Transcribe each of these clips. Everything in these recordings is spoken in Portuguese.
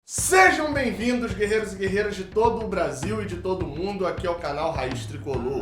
Sejam bem-vindos, guerreiros e guerreiras de todo o Brasil e de todo o mundo. Aqui é o canal Raiz Tricolor.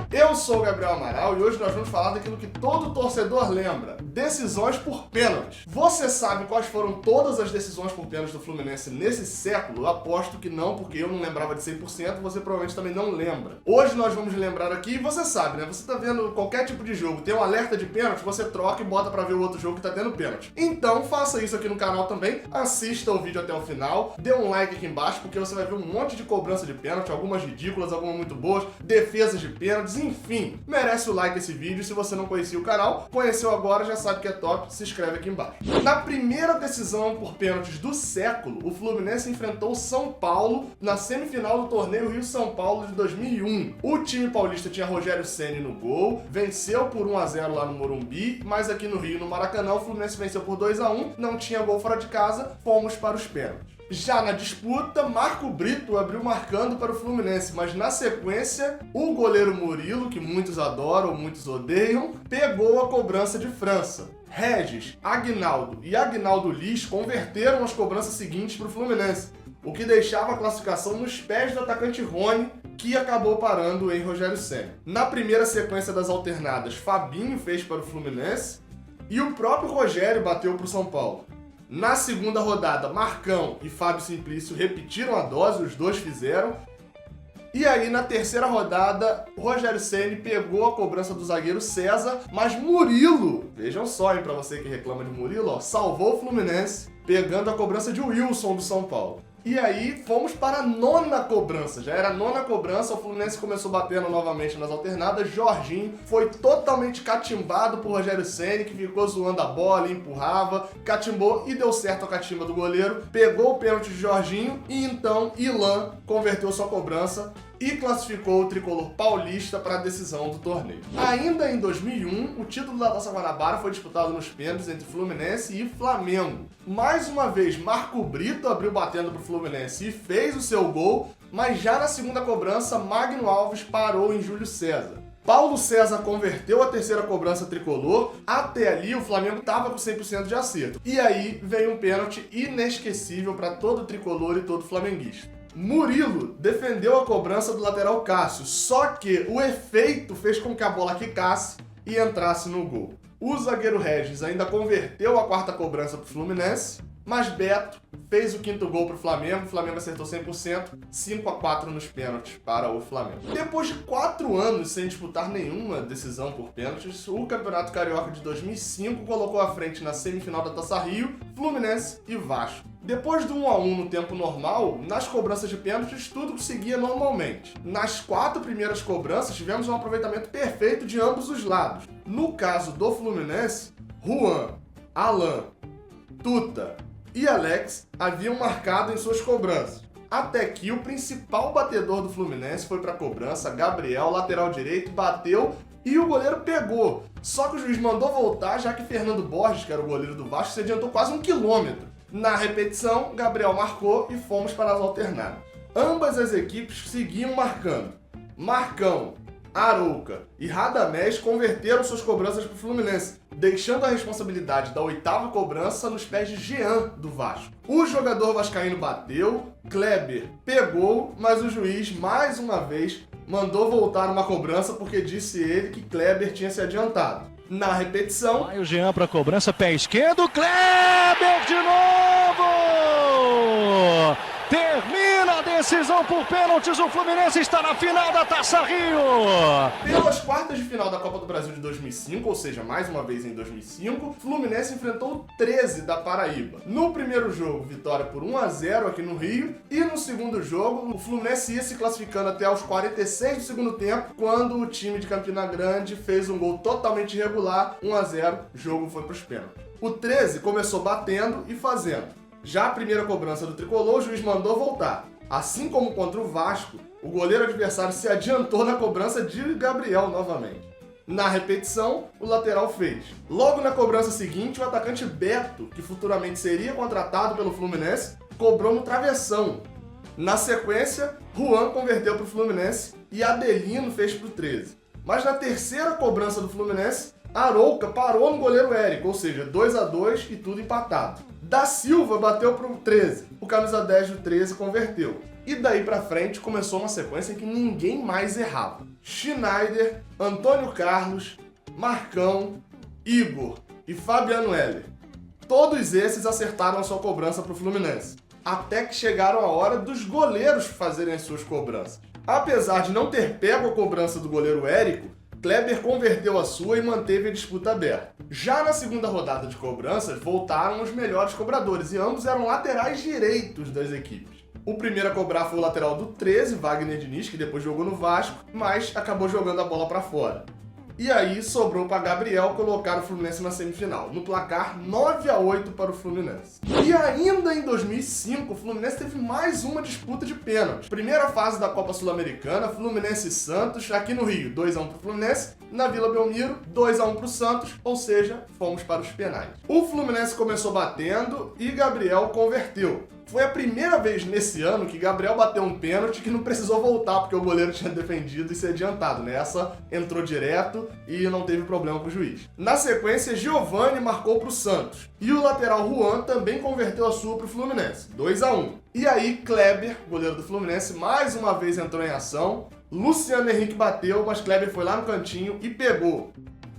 Eu sou o Gabriel Amaral e hoje nós vamos falar daquilo que todo torcedor lembra: decisões por pênaltis. Você sabe quais foram todas as decisões por pênaltis do Fluminense nesse século? Eu aposto que não, porque eu não lembrava de 100%, você provavelmente também não lembra. Hoje nós vamos lembrar aqui, e você sabe, né? Você tá vendo qualquer tipo de jogo, tem um alerta de pênalti, você troca e bota pra ver o outro jogo que tá tendo pênalti. Então faça isso aqui no canal também, assista o vídeo até o final, dê um like aqui embaixo, porque você vai ver um monte de cobrança de pênalti, algumas ridículas, algumas muito boas, defesas de pênaltis, enfim. Merece o like esse vídeo. Se você não conhecia o canal, conheceu agora, já sabe que é top, se inscreve aqui embaixo. Na primeira decisão por pênaltis do século, o Fluminense enfrentou o São Paulo na semifinal do torneio Rio-São Paulo de 2001. O time paulista tinha Rogério Ceni no gol, venceu por 1-0 lá no Morumbi, mas aqui no Rio, no Maracanã, o Fluminense venceu por 2-1, não tinha gol fora de casa, fomos para os pênaltis. Já na disputa, Marco Brito abriu marcando para o Fluminense, mas na sequência, o goleiro Murilo, que muitos adoram, muitos odeiam, pegou a cobrança de França. Regis, Aguinaldo e Aguinaldo Liz converteram as cobranças seguintes para o Fluminense, o que deixava a classificação nos pés do atacante Rony, que acabou parando em Rogério Ceni. Na primeira sequência das alternadas, Fabinho fez para o Fluminense e o próprio Rogério bateu para o São Paulo. Na segunda rodada, Marcão e Fábio Simplício repetiram a dose, os dois fizeram. E aí, na terceira rodada, Rogério Ceni pegou a cobrança do zagueiro César, mas Murilo, vejam só, hein, pra você que reclama de Murilo, ó, salvou o Fluminense, pegando a cobrança de Wilson do São Paulo. E aí, fomos para a nona cobrança. Já era a nona cobrança, o Fluminense começou batendo novamente nas alternadas. Jorginho foi totalmente catimbado por Rogério Ceni, que ficou zoando a bola, empurrava, catimbou e deu certo a catimba do goleiro. Pegou o pênalti de Jorginho e então Ilan converteu sua cobrança e classificou o tricolor paulista para a decisão do torneio. Ainda em 2001, o título da Taça Guanabara foi disputado nos pênaltis entre Fluminense e Flamengo. Mais uma vez, Marco Brito abriu batendo para o Fluminense e fez o seu gol, mas já na segunda cobrança, Magno Alves parou em Júlio César. Paulo César converteu a terceira cobrança tricolor. Até ali o Flamengo estava com 100% de acerto. E aí veio um pênalti inesquecível para todo tricolor e todo flamenguista. Murilo defendeu a cobrança do lateral Cássio, só que o efeito fez com que a bola quicasse e entrasse no gol. O zagueiro Regis ainda converteu a quarta cobrança para o Fluminense, mas Beto fez o quinto gol para o Flamengo acertou 100%, 5-4 nos pênaltis para o Flamengo. Depois de 4 anos sem disputar nenhuma decisão por pênaltis, o Campeonato Carioca de 2005 colocou à frente na semifinal da Taça Rio, Fluminense e Vasco. Depois do 1-1 no tempo normal, nas cobranças de pênaltis tudo seguia normalmente. Nas 4 primeiras cobranças tivemos um aproveitamento perfeito de ambos os lados. No caso do Fluminense, Juan, Alan, Tuta e Alex haviam marcado em suas cobranças. Até que o principal batedor do Fluminense foi para a cobrança, Gabriel, lateral direito, bateu e o goleiro pegou. Só que o juiz mandou voltar, já que Fernando Borges, que era o goleiro do Vasco, se adiantou quase 1 quilômetro. Na repetição, Gabriel marcou e fomos para as alternadas. Ambas as equipes seguiam marcando. Marcão, Arouca e Radamés converteram suas cobranças para o Fluminense, deixando a responsabilidade da oitava cobrança nos pés de Jean, do Vasco. O jogador vascaíno bateu, Kleber pegou, mas o juiz, mais uma vez, mandou voltar uma cobrança porque disse ele que Kleber tinha se adiantado. Na repetição... Vai o Jean para a cobrança, pé esquerdo, Kleber de novo! Termina a decisão por pênaltis, o Fluminense está na final da Taça Rio! Pelas quartas de final da Copa do Brasil de 2005, ou seja, mais uma vez em 2005, Fluminense enfrentou o 13 da Paraíba. No primeiro jogo, vitória por 1-0 aqui no Rio, e no segundo jogo, o Fluminense ia se classificando até aos 46 do segundo tempo, quando o time de Campina Grande fez um gol totalmente irregular, 1-0, o jogo foi para os pênaltis. O 13 começou batendo e fazendo. Já a primeira cobrança do tricolor, o juiz mandou voltar. Assim como contra o Vasco, o goleiro adversário se adiantou na cobrança de Gabriel novamente. Na repetição, o lateral fez. Logo na cobrança seguinte, o atacante Beto, que futuramente seria contratado pelo Fluminense, cobrou no travessão. Na sequência, Juan converteu para o Fluminense e Adelino fez para o 13. Mas na terceira cobrança do Fluminense, Arouca parou no goleiro Érico, ou seja, 2-2 e tudo empatado. Da Silva bateu para o 13, o camisa 10 do 13 converteu. E daí pra frente começou uma sequência em que ninguém mais errava. Schneider, Antônio Carlos, Marcão, Igor e Fabiano Heller. Todos esses acertaram a sua cobrança para o Fluminense. Até que chegaram a hora dos goleiros fazerem as suas cobranças. Apesar de não ter pego a cobrança do goleiro Érico, Kleber converteu a sua e manteve a disputa aberta. Já na segunda rodada de cobranças, voltaram os melhores cobradores e ambos eram laterais direitos das equipes. O primeiro a cobrar foi o lateral do 13, Wagner Diniz, que depois jogou no Vasco, mas acabou jogando a bola para fora. E aí sobrou para Gabriel colocar o Fluminense na semifinal, no placar 9-8 para o Fluminense. E ainda em 2005, o Fluminense teve mais uma disputa de pênalti. Primeira fase da Copa Sul-Americana, Fluminense e Santos, aqui no Rio, 2-1 para o Fluminense, na Vila Belmiro, 2-1 para o Santos, ou seja, fomos para os penais. O Fluminense começou batendo e Gabriel converteu. Foi a primeira vez nesse ano que Gabriel bateu um pênalti que não precisou voltar porque o goleiro tinha defendido e se adiantado, né? Essa entrou direto e não teve problema com o juiz. Na sequência, Giovani marcou para o Santos. E o lateral Juan também converteu a sua para o Fluminense, 2-1. E aí, Kleber, goleiro do Fluminense, mais uma vez entrou em ação. Luciano Henrique bateu, mas Kleber foi lá no cantinho e pegou.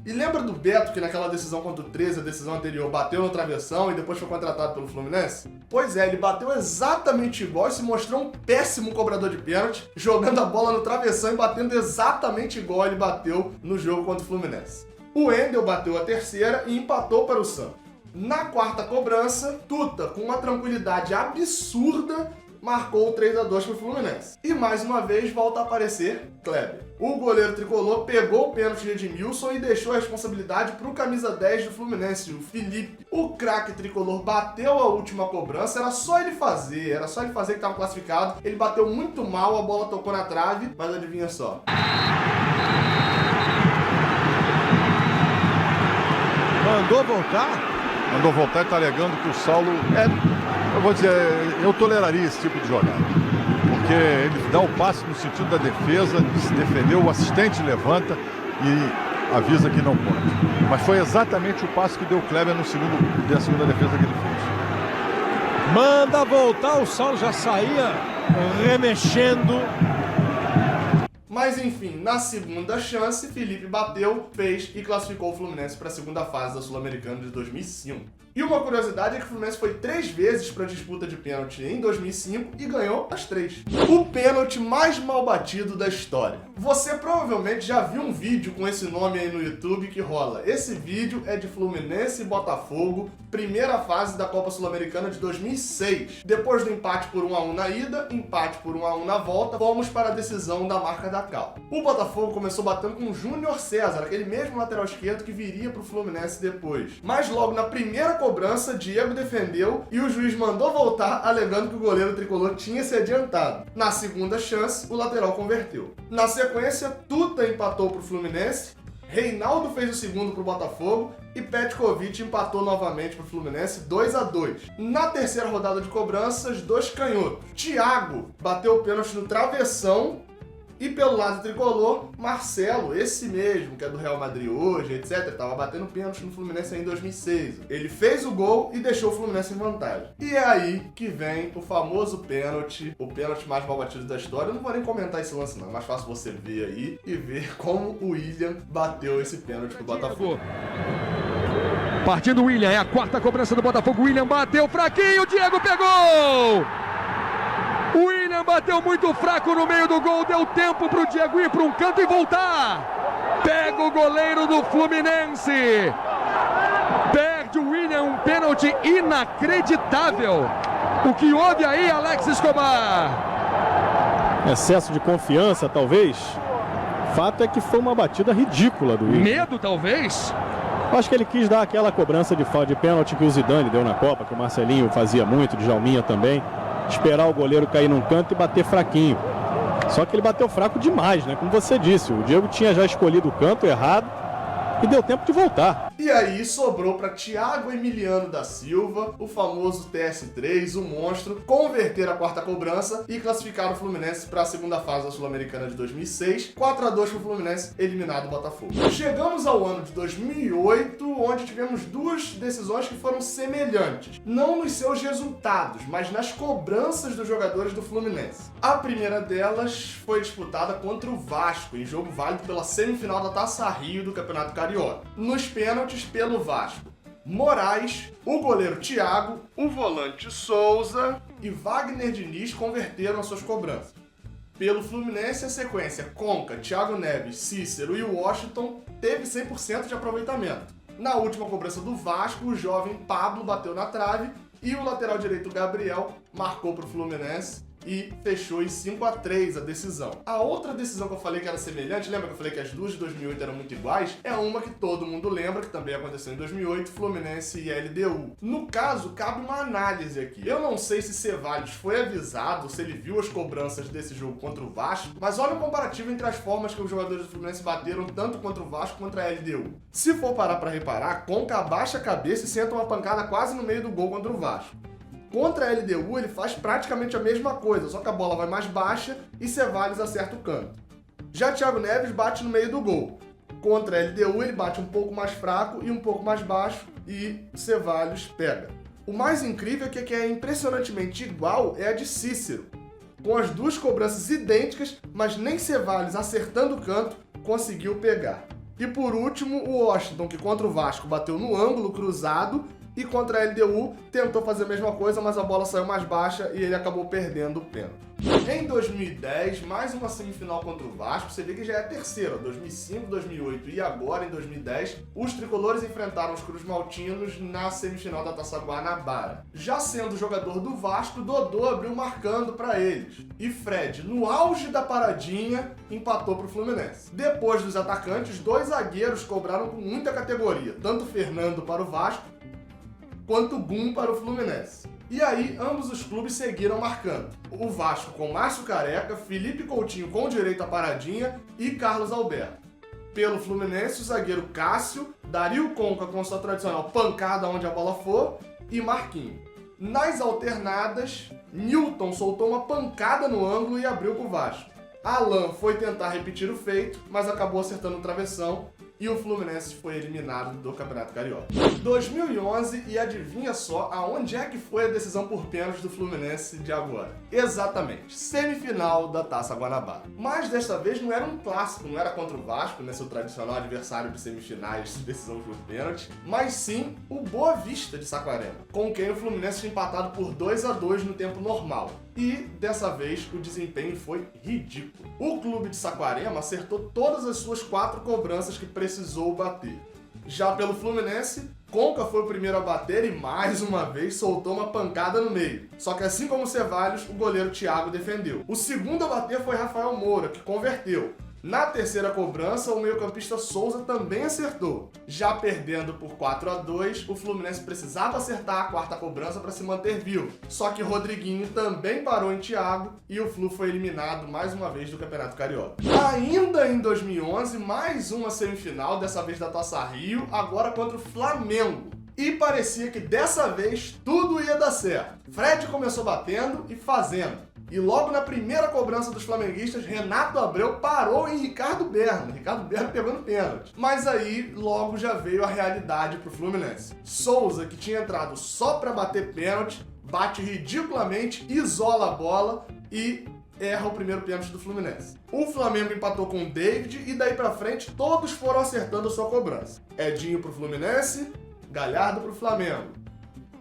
E lembra do Beto que naquela decisão contra o 13, a decisão anterior, bateu no travessão e depois foi contratado pelo Fluminense? Pois é, ele bateu exatamente igual e se mostrou um péssimo cobrador de pênalti, jogando a bola no travessão e batendo exatamente igual ele bateu no jogo contra o Fluminense. O Wendel bateu a terceira e empatou para o Santos. Na quarta cobrança, Tuta, com uma tranquilidade absurda, marcou o 3-2 para o Fluminense. E mais uma vez volta a aparecer Kleber. O goleiro tricolor pegou o pênalti de Edmilson e deixou a responsabilidade para o camisa 10 do Fluminense, o Felipe. O craque tricolor bateu a última cobrança, era só ele fazer que estava classificado. Ele bateu muito mal, a bola tocou na trave, mas adivinha só. Mandou voltar? Mandou voltar e está alegando que o Saulo eu vou dizer, eu toleraria esse tipo de jogada. Porque ele dá o passe no sentido da defesa, de se defender, o assistente levanta e avisa que não pode. Mas foi exatamente o passe que deu o Kleber na segunda defesa que ele fez. Manda voltar, o Saulo já saía remexendo. Mas enfim, na segunda chance, Felipe bateu, fez e classificou o Fluminense para a segunda fase da Sul-Americana de 2005. E uma curiosidade é que o Fluminense foi 3 vezes para a disputa de pênalti em 2005 e ganhou as 3. O pênalti mais mal batido da história. Você provavelmente já viu um vídeo com esse nome aí no YouTube que rola. Esse vídeo é de Fluminense e Botafogo, primeira fase da Copa Sul-Americana de 2006. Depois do empate por 1-1 na ida, empate por 1-1 na volta, fomos para a decisão da marca da cal. O Botafogo começou batendo com o Júnior César, aquele mesmo lateral esquerdo que viria para o Fluminense depois. Mas logo na primeira cobrança, Diego defendeu e o juiz mandou voltar, alegando que o goleiro tricolor tinha se adiantado. Na segunda chance, o lateral converteu. Na sequência, Tuta empatou para o Fluminense, Reinaldo fez o segundo para o Botafogo e Petkovic empatou novamente para o Fluminense 2-2. Na terceira rodada de cobranças, 2 canhotos. Thiago bateu o pênalti no travessão. E pelo lado tricolor, Marcelo, esse mesmo, que é do Real Madrid hoje, etc. Estava batendo pênalti no Fluminense em 2006. Ele fez o gol e deixou o Fluminense em vantagem. E é aí que vem o famoso pênalti, o pênalti mais mal batido da história. Eu não vou nem comentar esse lance não, é mais fácil você ver aí e ver como o William bateu esse pênalti pro Botafogo. Partindo o William, é a quarta cobrança do Botafogo. William bateu fraquinho, Diego pegou! O William bateu muito fraco no meio do gol, deu tempo para o Diego ir para um canto e voltar. Pega o goleiro do Fluminense. Perde o William, um pênalti inacreditável. O que houve aí, Alex Escobar? Excesso de confiança, talvez. Fato é que foi uma batida ridícula do William. Medo, talvez? Acho que ele quis dar aquela cobrança de pênalti que o Zidane deu na Copa, que o Marcelinho fazia muito, de Djalminha também. Esperar o goleiro cair num canto e bater fraquinho. Só que ele bateu fraco demais, né? Como você disse, o Diego tinha já escolhido o canto errado e deu tempo de voltar. E aí sobrou para Thiago Emiliano da Silva, o famoso TS3, o monstro, converter a quarta cobrança e classificar o Fluminense para a segunda fase da Sul-Americana de 2006, 4-2 para o Fluminense, eliminado o Botafogo. Chegamos ao ano de 2008, onde tivemos duas decisões que foram semelhantes, não nos seus resultados, mas nas cobranças dos jogadores do Fluminense. A primeira delas foi disputada contra o Vasco, em jogo válido pela semifinal da Taça Rio do Campeonato Carioca. Nos pênaltis, pelo Vasco, Moraes, o goleiro Thiago, o volante Souza e Wagner Diniz converteram as suas cobranças. Pelo Fluminense, a sequência Conca, Thiago Neves, Cícero e Washington teve 100% de aproveitamento. Na última cobrança do Vasco, o jovem Pablo bateu na trave e o lateral direito Gabriel marcou para o Fluminense e fechou em 5-3 a decisão. A outra decisão que eu falei que era semelhante, lembra que eu falei que as duas de 2008 eram muito iguais? É uma que todo mundo lembra, que também aconteceu em 2008, Fluminense e LDU. No caso, cabe uma análise aqui. Eu não sei se Cevallos foi avisado, se ele viu as cobranças desse jogo contra o Vasco, mas olha o comparativo entre as formas que os jogadores do Fluminense bateram tanto contra o Vasco quanto a LDU. Se for parar pra reparar, Conca abaixa a cabeça e senta uma pancada quase no meio do gol contra o Vasco. Contra a LDU, ele faz praticamente a mesma coisa, só que a bola vai mais baixa e Cevallos acerta o canto. Já Thiago Neves bate no meio do gol. Contra a LDU, ele bate um pouco mais fraco e um pouco mais baixo e Cevallos pega. O mais incrível é que é impressionantemente igual é a de Cícero, com as duas cobranças idênticas, mas nem Cevallos acertando o canto conseguiu pegar. E por último, o Washington, que contra o Vasco bateu no ângulo cruzado, e contra a LDU tentou fazer a mesma coisa, mas a bola saiu mais baixa e ele acabou perdendo o pênalti. Em 2010, mais uma semifinal contra o Vasco, você vê que já é a terceira, 2005, 2008 e agora em 2010, os tricolores enfrentaram os cruz-maltinos na semifinal da Taça Guanabara. Já sendo jogador do Vasco, Dodô abriu marcando para eles. E Fred, no auge da paradinha, empatou para o Fluminense. Depois dos atacantes, dois zagueiros cobraram com muita categoria, tanto Fernando para o Vasco, quanto Gum para o Fluminense. E aí, ambos os clubes seguiram marcando. O Vasco com Márcio Careca, Felipe Coutinho com direito à paradinha e Carlos Alberto. Pelo Fluminense, o zagueiro Cássio, Dario Conca com sua tradicional pancada onde a bola for e Marquinhos. Nas alternadas, Newton soltou uma pancada no ângulo e abriu para o Vasco. Alan foi tentar repetir o feito, mas acabou acertando o travessão e o Fluminense foi eliminado do Campeonato Carioca. 2011, e adivinha só aonde é que foi a decisão por pênalti do Fluminense de agora? Exatamente, semifinal da Taça Guanabara. Mas desta vez não era um clássico, não era contra o Vasco, né, seu tradicional adversário de semifinais de decisão por pênalti, mas sim o Boa Vista de Saquarema, com quem o Fluminense tinha empatado por 2-2 no tempo normal. E, dessa vez, o desempenho foi ridículo. O clube de Saquarema acertou todas as suas 4 cobranças que precisou bater. Já pelo Fluminense, Conca foi o primeiro a bater e, mais uma vez, soltou uma pancada no meio. Só que, assim como o Cevallos, o goleiro Thiago defendeu. O segundo a bater foi Rafael Moura, que converteu. Na terceira cobrança, o meio-campista Souza também acertou. Já perdendo por 4-2, o Fluminense precisava acertar a quarta cobrança para se manter vivo. Só que Rodriguinho também parou em Thiago e o Flu foi eliminado mais uma vez do Campeonato Carioca. Ainda em 2011, mais uma semifinal, dessa vez da Taça Rio, agora contra o Flamengo. E parecia que dessa vez tudo ia dar certo. Fred começou batendo e fazendo. E logo na primeira cobrança dos flamenguistas, Renato Abreu parou em Ricardo Berna. Ricardo Berna pegando pênalti. Mas aí logo já veio a realidade pro Fluminense. Souza, que tinha entrado só pra bater pênalti, bate ridiculamente, isola a bola e erra o primeiro pênalti do Fluminense. O Flamengo empatou com o David e daí pra frente todos foram acertando a sua cobrança. Edinho pro Fluminense, Galhardo pro Flamengo.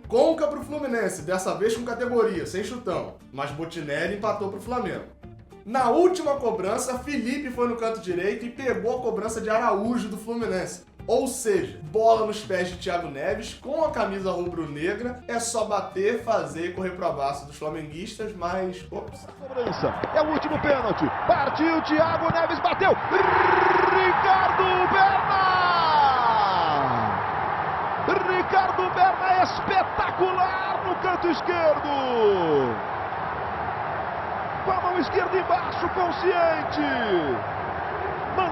Conca pro Fluminense, dessa vez com categoria, sem chutão, mas Botinelli empatou pro Flamengo. Na última cobrança, Felipe foi no canto direito e pegou a cobrança de Araújo do Fluminense. Ou seja, bola nos pés de Thiago Neves, com a camisa rubro-negra, é só bater, fazer e correr pro abraço dos flamenguistas, mas... Ops. Cobrança, é o último pênalti, partiu, Thiago Neves bateu, Ricardo Berna! Ricardo Berna espetacular no canto esquerdo. Com a mão esquerda embaixo, consciente.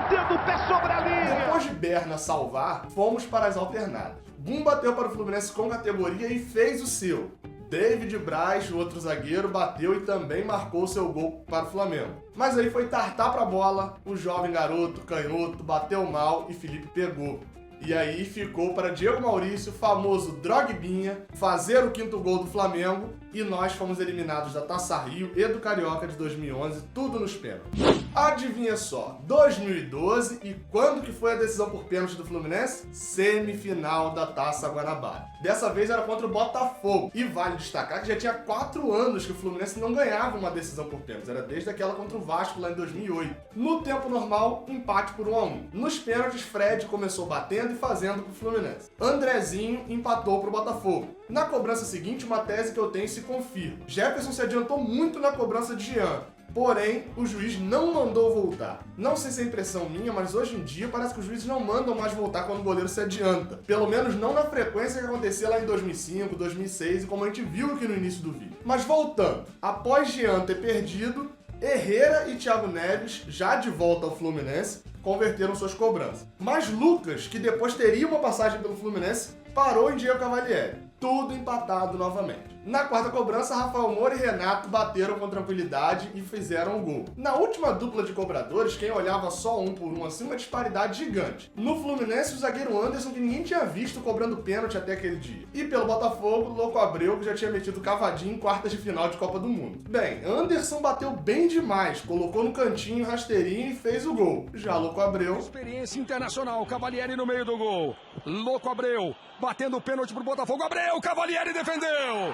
metendo o pé sobre a linha. Depois de Berna salvar, fomos para as alternadas. Gum bateu para o Fluminense com categoria e fez o seu. David Braz, o outro zagueiro, bateu e também marcou seu gol para o Flamengo. Mas aí foi tartar para a bola, o jovem garoto, canhoto, bateu mal e Felipe pegou. E aí ficou para Diego Maurício, famoso Drogbinha, fazer o 5º gol do Flamengo e nós fomos eliminados da Taça Rio e do Carioca de 2011, tudo nos pênaltis. Adivinha só, 2012 e quando que foi a decisão por pênalti do Fluminense? Semifinal da Taça Guanabara. Dessa vez era contra o Botafogo. E vale destacar que já tinha 4 anos que o Fluminense não ganhava uma decisão por pênaltis. Era desde aquela contra o Vasco lá em 2008. No tempo normal, empate por 1-1. Nos pênaltis, Fred começou batendo e fazendo pro Fluminense. Andrezinho empatou pro Botafogo. Na cobrança seguinte, uma tese que eu tenho se confirma. Jefferson se adiantou muito na cobrança de Jean. Porém, o juiz não mandou voltar. Não sei se é impressão minha, mas hoje em dia parece que os juízes não mandam mais voltar quando o goleiro se adianta. Pelo menos não na frequência que acontecia lá em 2005, 2006 e como a gente viu aqui no início do vídeo. Mas voltando, após Jean ter perdido, Herrera e Thiago Neves, já de volta ao Fluminense, converteram suas cobranças. Mas Lucas, que depois teria uma passagem pelo Fluminense, parou em Diego Cavalieri. Tudo empatado novamente. Na quarta cobrança, Rafael Moura e Renato bateram com tranquilidade e fizeram o gol. Na última dupla de cobradores, quem olhava só um por um assim, uma disparidade gigante. No Fluminense, o zagueiro Anderson, que ninguém tinha visto cobrando pênalti até aquele dia. E pelo Botafogo, o Louco Abreu, que já tinha metido cavadinho em quartas de final de Copa do Mundo. Bem, Anderson bateu bem demais, colocou no cantinho, rasteirinho e fez o gol. Já Louco Abreu... Experiência internacional, Cavalieri no meio do gol. Louco Abreu, batendo o pênalti pro Botafogo. Abreu, Cavalieri defendeu!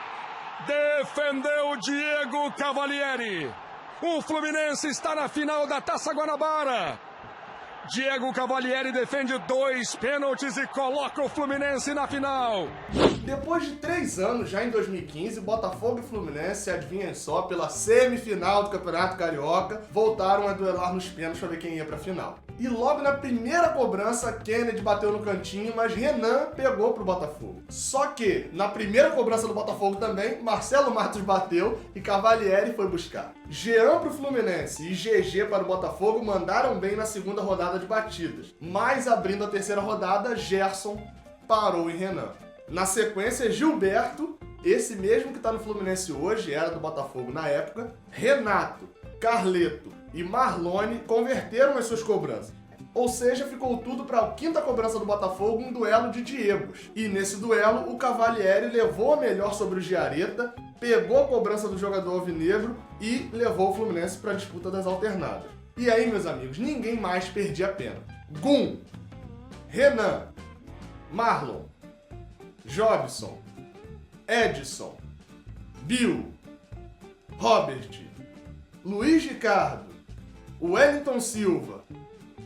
Defendeu Diego Cavalieri. O Fluminense está na final da Taça Guanabara. Diego Cavalieri defende 2 pênaltis e coloca o Fluminense na final. Depois de 3 anos, já em 2015, Botafogo e Fluminense, adivinhem só, pela semifinal do Campeonato Carioca, voltaram a duelar nos pênaltis para ver quem ia para a final. E logo na primeira cobrança, Kennedy bateu no cantinho, mas Renan pegou pro Botafogo. Só que, na primeira cobrança do Botafogo também, Marcelo Matos bateu e Cavalieri foi buscar. Jean pro Fluminense e GG para o Botafogo mandaram bem na segunda rodada de batidas. Mas abrindo a terceira rodada, Gerson parou em Renan. Na sequência, Gilberto, esse mesmo que está no Fluminense hoje, era do Botafogo na época, Renato, Carleto e Marlone converteram as suas cobranças. Ou seja, ficou tudo para a quinta cobrança do Botafogo, um duelo de Diegos. E nesse duelo, o Cavalieri levou a melhor sobre o Giareta, pegou a cobrança do jogador alvinegro e levou o Fluminense para a disputa das alternadas. E aí, meus amigos, ninguém mais perdia a pena. Gum, Renan, Marlon, Jobson, Edson, Bill, Robert, Luiz Ricardo, Wellington Silva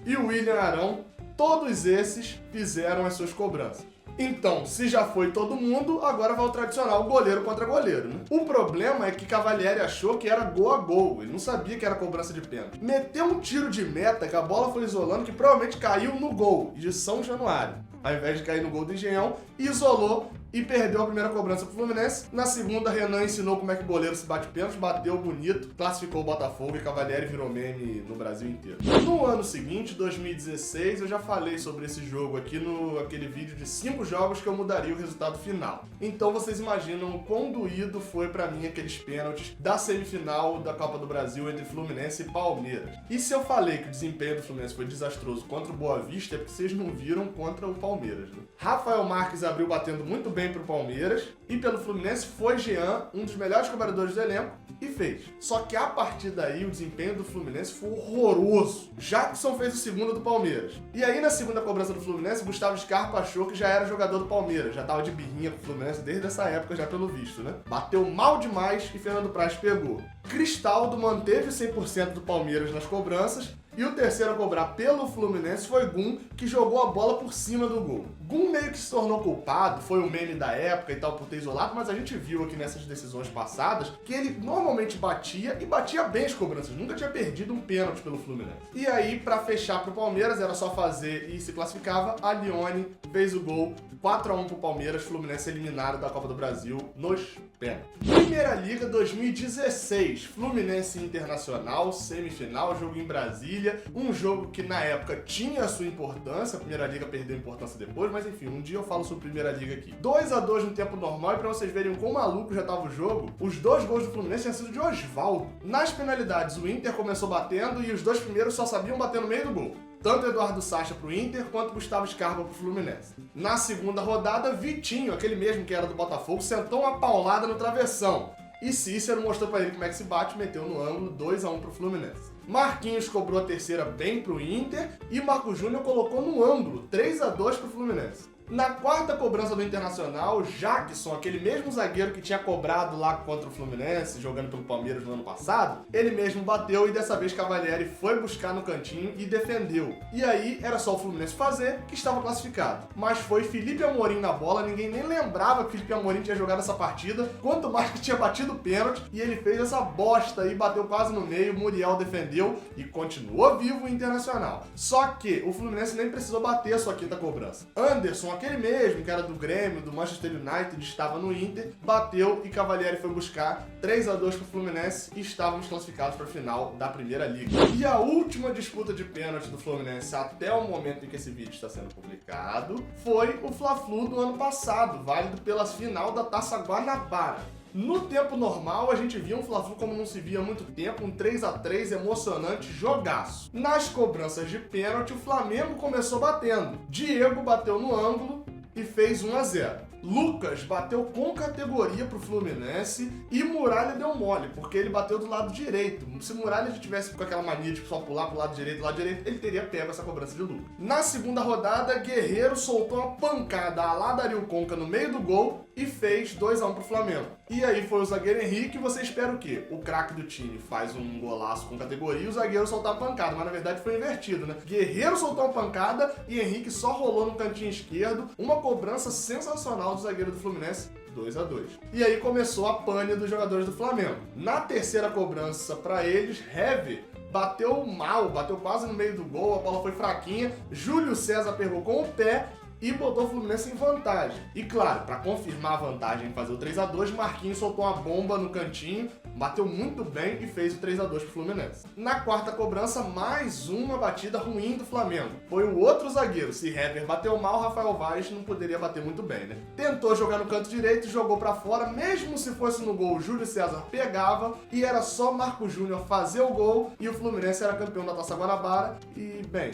e William Arão, todos esses fizeram as suas cobranças. Então, se já foi todo mundo, agora vai o tradicional goleiro contra goleiro, né? O problema é que Cavalieri achou que era gol a gol, ele não sabia que era cobrança de pênalti. Meteu um tiro de meta que a bola foi isolando, que provavelmente caiu no gol de São Januário, ao invés de cair no gol do Engenhão, isolou e perdeu a primeira cobrança pro Fluminense. Na segunda, Renan ensinou como é que o goleiro se bate pênalti, bateu bonito, classificou o Botafogo e Cavalieri virou meme no Brasil inteiro. No ano seguinte, 2016, eu já falei sobre esse jogo aqui no aquele vídeo de 5 jogos que eu mudaria o resultado final. Então vocês imaginam o quão doído foi pra mim aqueles pênaltis da semifinal da Copa do Brasil entre Fluminense e Palmeiras. E se eu falei que o desempenho do Fluminense foi desastroso contra o Boa Vista, é porque vocês não viram contra o Palmeiras, né? Rafael Marques abriu batendo muito bem pro Palmeiras e pelo Fluminense foi Jean, um dos melhores cobradores do elenco, e fez. Só que a partir daí o desempenho do Fluminense foi horroroso. Jackson fez o segundo do Palmeiras. E aí na segunda cobrança do Fluminense, Gustavo Scarpa achou que já era jogador do Palmeiras, já tava de birrinha com o Fluminense desde essa época já pelo visto, né? Bateu mal demais e Fernando Praz pegou. Cristaldo manteve 100% do Palmeiras nas cobranças. E o terceiro a cobrar pelo Fluminense foi Gum, que jogou a bola por cima do gol. Gum meio que se tornou culpado, foi o meme meme da época e tal por ter isolado, mas a gente viu aqui nessas decisões passadas que ele normalmente batia e batia bem as cobranças, nunca tinha perdido um pênalti pelo Fluminense. E aí, pra fechar pro Palmeiras, era só fazer e se classificava. A Lione fez o gol, 4-1 pro Palmeiras, Fluminense eliminado da Copa do Brasil nos pênaltis. Primeira Liga 2016, Fluminense Internacional, semifinal, jogo em Brasília, um jogo que na época tinha a sua importância, a Primeira Liga perdeu importância depois, mas enfim, um dia eu falo sobre Primeira Liga aqui. 2-2 no tempo normal, e pra vocês verem o quão maluco já tava o jogo, os 2 gols do Fluminense tinham sido de Osvaldo. Nas penalidades, o Inter começou batendo e os 2 primeiros só sabiam bater no meio do gol. Tanto Eduardo Sacha pro Inter, quanto Gustavo Scarpa pro Fluminense. Na segunda rodada, Vitinho, aquele mesmo que era do Botafogo, sentou uma paulada no travessão. E Cícero mostrou pra ele como é que se bate, meteu no ângulo, 2-1 pro Fluminense. Marquinhos cobrou a terceira bem pro Inter e Marco Júnior colocou no ângulo, 3-2 pro Fluminense. Na quarta cobrança do Internacional, Jackson, aquele mesmo zagueiro que tinha cobrado lá contra o Fluminense, jogando pelo Palmeiras no ano passado, ele mesmo bateu e dessa vez Cavalieri foi buscar no cantinho e defendeu. E aí era só o Fluminense fazer, que estava classificado. Mas foi Felipe Amorim na bola, ninguém nem lembrava que Felipe Amorim tinha jogado essa partida, quanto mais que tinha batido o pênalti, e ele fez essa bosta aí, bateu quase no meio, Muriel defendeu e continuou vivo o Internacional. Só que o Fluminense nem precisou bater a sua quinta cobrança. Anderson, aquele mesmo que era do Grêmio, do Manchester United, estava no Inter, bateu e Cavalieri foi buscar 3-2 pro Fluminense e estávamos classificados para a final da Primeira Liga. E a última disputa de pênalti do Fluminense até o momento em que esse vídeo está sendo publicado foi o Fla-Flu do ano passado, válido pela final da Taça Guanabara. No tempo normal, a gente via um Fla-Flu como não se via há muito tempo, um 3-3 emocionante, jogaço. Nas cobranças de pênalti, o Flamengo começou batendo. Diego bateu no ângulo e fez 1-0. Lucas bateu com categoria pro Fluminense e Muralha deu mole, porque ele bateu do lado direito. Se Muralha já tivesse com aquela mania de só pular pro lado direito, ele teria pego essa cobrança de Lucas. Na segunda rodada, Guerreiro soltou uma pancada a lá Dario Conca no meio do gol e fez 2-1 pro Flamengo. E aí foi o zagueiro Henrique, e você espera o quê? O craque do time faz um golaço com categoria e o zagueiro soltar a pancada, mas na verdade foi invertido, né? Guerreiro soltou uma pancada e Henrique só rolou no cantinho esquerdo, uma cobrança sensacional do zagueiro do Fluminense, 2-2. E aí começou a pane dos jogadores do Flamengo. Na terceira cobrança para eles, Hever bateu mal, bateu quase no meio do gol, a bola foi fraquinha, Júlio César pegou com o pé e botou o Fluminense em vantagem. E claro, para confirmar a vantagem e fazer o 3-2, Marquinhos soltou uma bomba no cantinho, bateu muito bem e fez o 3-2 pro Fluminense. Na quarta cobrança, mais uma batida ruim do Flamengo. Foi o outro zagueiro. Se Hever bateu mal, Rafael Vaz não poderia bater muito bem, né? Tentou jogar no canto direito, jogou para fora, mesmo se fosse no gol, Júlio César pegava e era só Marco Júnior fazer o gol e o Fluminense era campeão da Taça Guanabara e, bem,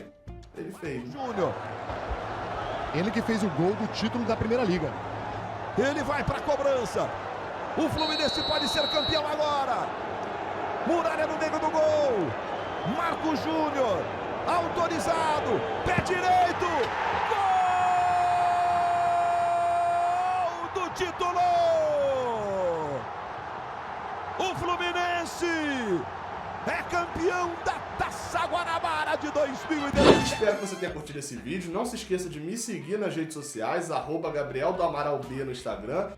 ele fez. Júnior. Ele que fez o gol do título da Primeira Liga. Ele vai para a cobrança. O Fluminense pode ser campeão agora. Muralha no meio do gol. Marco Júnior, autorizado, pé direito. Gol do título. O Fluminense é campeão da Taça Guanabara de 2010. Espero que você tenha curtido esse vídeo. Não se esqueça de me seguir nas redes sociais, @Gabriel do Amaral B no Instagram,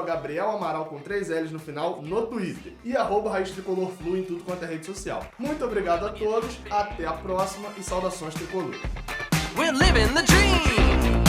@Gabriel Amaral com 3 L's no final no Twitter e @Raiz Tricolor Flu em tudo quanto é rede social. Muito obrigado a todos, até a próxima e saudações tricolor. We're living the dream.